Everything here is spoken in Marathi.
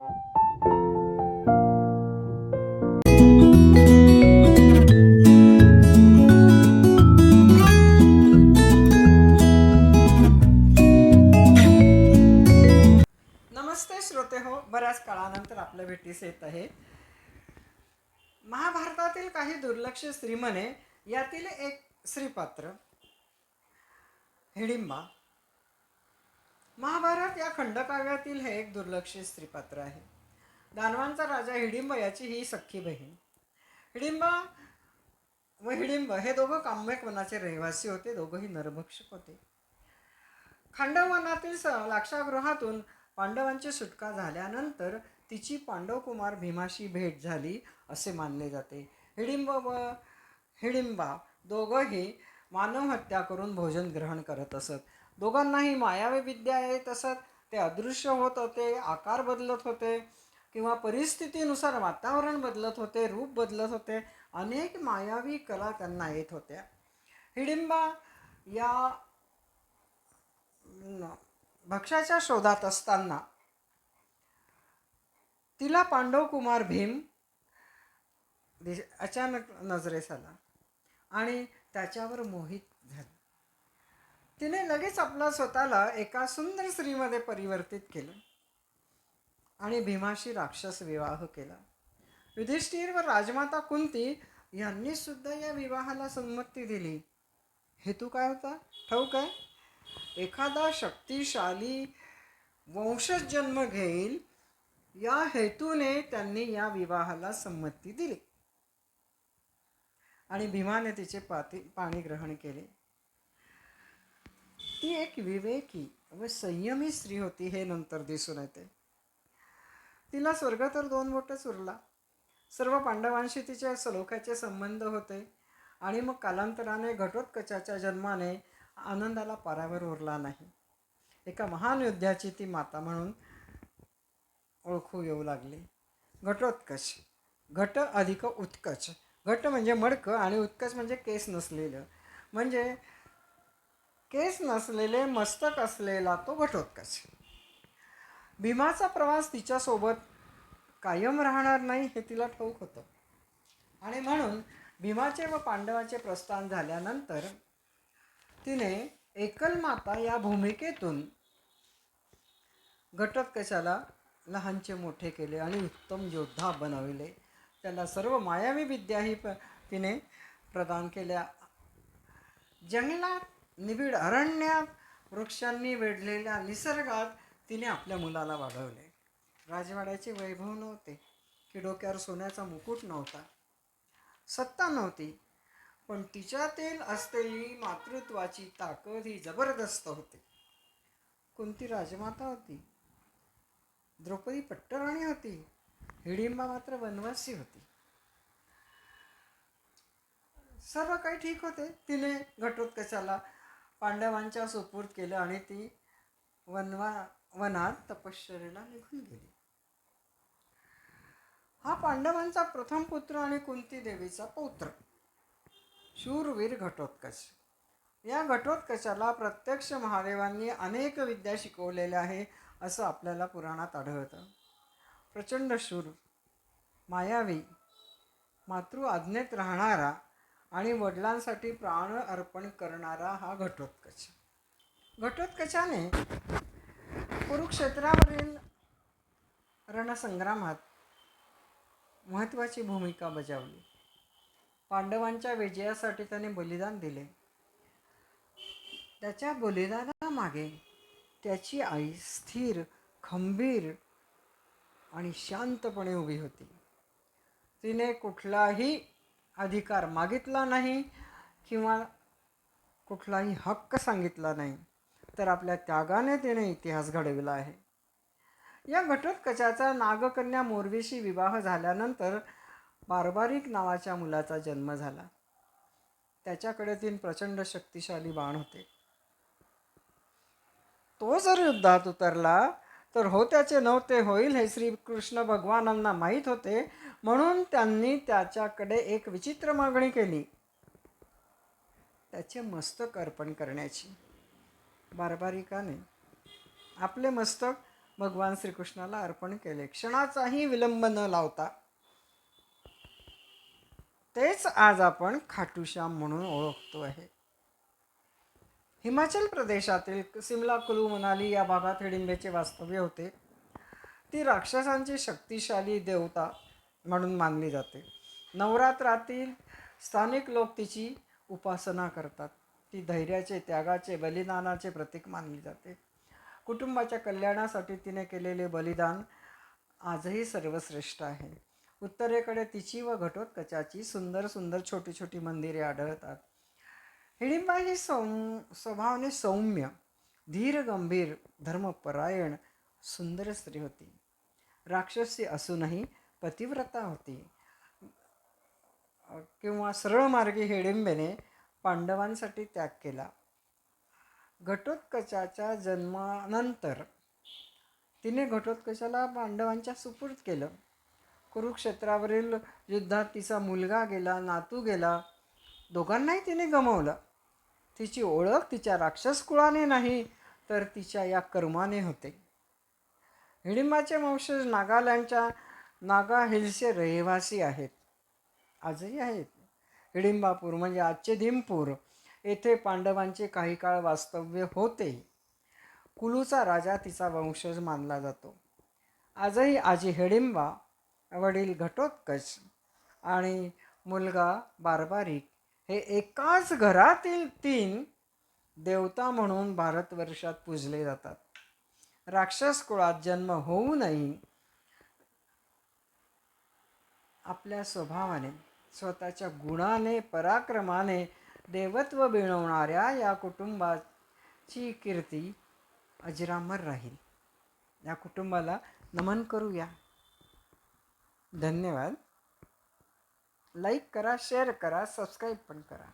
नमस्ते श्रोते हो, बऱ्याच काळानंतर आपल्या भेटीस येत आहे. महाभारतातील काही दुर्लक्षित स्त्रीमने यातील एक स्त्रीपात्र हिडिंबा. महाभारत या खंडकाव्यातील हे एक दुर्लक्षित स्त्रीपात्र आहे. दानवांचा राजा हिडिंब याची ही सख्खी बहीण. हिडिंबा व हिडिंब हे दोघं काम्यक वनाचे रहिवासी होते. दोघंही नरभक्षक होते. खांडव वनातील लाक्षागृहातून पांडवांची सुटका झाल्यानंतर तिची पांडवकुमार भीमाशी भेट झाली असे मानले जाते. हिडिंब व हिडिंबा दोघंही मानवहत्या करून भोजन ग्रहण करत असत. दोघांनाही मायावी विद्या येत असत. ते अदृश्य होत होते, आकार बदलत होते किंवा परिस्थितीनुसार वातावरण बदलत होते, रूप बदलत होते. अनेक मायावी कला त्यांना येत होत्या. हिडिंबा या भक्ष्याच्या शोधात असताना तिला पांडवकुमार भीम अचानक नजरेस आला आणि त्याच्यावर मोहित झाली. तिने लगेच आपला स्वतःला एका सुंदर स्त्रीमध्ये परिवर्तित केलं आणि भीमाशी राक्षस विवाह केला. युधिष्ठिर व राजमाता कुंती यांनी सुद्धा या विवाहाला संमती दिली. हेतू काय होता ठाऊक आहे? एखादा शक्तिशाली वंशज जन्म घेईल या हेतूने त्यांनी या विवाहाला संमती दिली आणि भीमाने तिचे पाणी ग्रहण केले. ती एक विवेकी व संयमी स्त्री होती हे नंतर दिसून येते. तिला स्वर्ग तर 2 बोटच उरला. सर्व पांडवांशी तिचे सलोख्याचे संबंध होते आणि मग कालांतराने घटोत्कचाच्या जन्माने आनंदाला पारावर उरला नाही. एका महान योद्ध्याची ती माता म्हणून ओळखू येऊ लागली. घटोत्कच, घट अधिक उत्कच. घट म्हणजे मडकं आणि उत्कच म्हणजे केस नसलेलं, म्हणजे केस नसलेले मस्तक असलेला तो घटोत्कच. भीमाचा प्रवास तिच्यासोबत कायम राहणार नाही हे तिला ठाऊक होतं आणि म्हणून भीमाचे व पांडवाचे प्रस्थान झाल्यानंतर तिने एकलमाता या भूमिकेतून घटोत्कचाला लहानचे मोठे केले आणि उत्तम योद्धा बनविले. त्याला सर्व मायावी विद्याही तिने प्रदान केल्या. जंगलात, निबिड अरण्यात, वृक्षांनी वेढलेल्या निसर्गात तिने आपल्या मुलाला वाढवले. राजवाड्याचे वैभव नव्हते, की डोक्यावर सोन्याचा मुकुट नव्हता, सत्ता नव्हती, पण तिच्यातील असलेली मातृत्वाची ताकद ही जबरदस्त होती. कुंती राजमाता होती, द्रौपदी पट्टराणी होती, हिडिंबा मात्र वनवासी होती. सर्व काही ठीक होते. तिने घटोत्कचाला पांडवांच्या सुपूर्द केलं आणि ती वनात तपश्चर्येला निघून गेली. हा पांडवांचा प्रथम पुत्र आणि कुंती देवीचा पौत्र शूरवीर घटोत्कच. या घटोत्कचाला प्रत्यक्ष महादेवांनी अनेक विद्या शिकवलेल्या आहे असं आपल्याला पुराणात आढळतं. प्रचंड शूर, मायावी, मातृ आज्ञेत राहणारा आणि वडिलांसाठी प्राण अर्पण करणारा हा घटोत्कच. घटोत्कचाने कुरुक्षेत्रावरील रणसंग्रामात महत्त्वाची भूमिका बजावली. पांडवांच्या विजयासाठी त्याने बलिदान दिले. त्याच्या बलिदानामागे त्याची आई स्थिर, खंबीर आणि शांतपणे उभी होती. तिने कुठलाही अधिकार मागितला नाही किंवा कुठलाही हक्क सांगितला नाही, तर आपल्या त्यागाने तिने इतिहास घडविला आहे. या घटोत्कचाचा नागकन्या मोरवीशी विवाह झाल्यानंतर बार्बारिक नावाच्या मुलाचा जन्म झाला. त्याच्याकडे 3 प्रचंड शक्तिशाली बाण होते. तो जर युद्धात उतरला तर होत्याचे नव्हते होईल हे श्रीकृष्ण भगवानांना माहीत होते. म्हणून त्यांनी त्याच्याकडे एक विचित्र मागणी केली, त्याचे मस्तक अर्पण करण्याची. बार्बारिकाने आपले मस्तक भगवान श्रीकृष्णाला अर्पण केले. क्षणाचाही विलंब न लावता. तेच आज आपण खाटूश्याम म्हणून ओळखतो आहे. हिमाचल प्रदेशातील सिमला, कुलू, मनाली या भागात हिडिंबेचे वास्तव्य होते. ती राक्षसांची शक्तिशाली देवता म्हणून मानली जाते. नवरात्रातील स्थानिक लोक तिची उपासना करतात. ती धैर्याचे, त्यागाचे, बलिदानाचे प्रतीक मानली जाते. कुटुंबाच्या कल्याणासाठी तिने केलेले बलिदान आजही सर्वश्रेष्ठ आहे. उत्तरेकडे तिची व घटोत्कचाची सुंदर सुंदर छोटी छोटी मंदिरे आढळतात. हिडिंबा ही स्वभावाने सौम्य, धीर, गंभीर, धर्मपरायण, सुंदर स्त्री होती. राक्षसी असूनही पतिव्रता होती. किंवा सरळ मार्गी हिडिंबेने पांडवांसाठी त्याग केला. घटोत्कचाच्या जन्मानंतर तिने घटोत्कचाला पांडवांच्या सुपूर्द केलं. कुरुक्षेत्रावरील युद्धात तिचा मुलगा गेला, नातू गेला, दोघांनाही तिने गमावलं. तिची ओळख तिच्या राक्षस कुळाने नाही तर तिच्या या कर्माने होते. हिडिंबाचे वंशज नागालँडच्या नागा हिल्सचे रहिवासी आहेत, आजही आहेत. हिडिंबापूर म्हणजे आजचे धिमपूर येथे पांडवांचे काही काळ वास्तव्य होते. कुलूचा राजा तिचा वंशज मानला जातो. आजही आजी हिडिंबा, वडील घटोत्कच आणि मुलगा बार्बारिक हे एकाच घरातील 3 देवता म्हणून भारतवर्षात पूजले जातात. राक्षस कुळात जन्म होऊनही आपल्या स्वभावाने, स्वतःच्या गुणाने, पराक्रमाने देवत्व मिळवणाऱ्या या कुटुंबाची कीर्ती अजरामर राहील. या कुटुंबाला नमन करूया. धन्यवाद. लाईक करा, शेअर करा, सबस्क्राईब पण करा.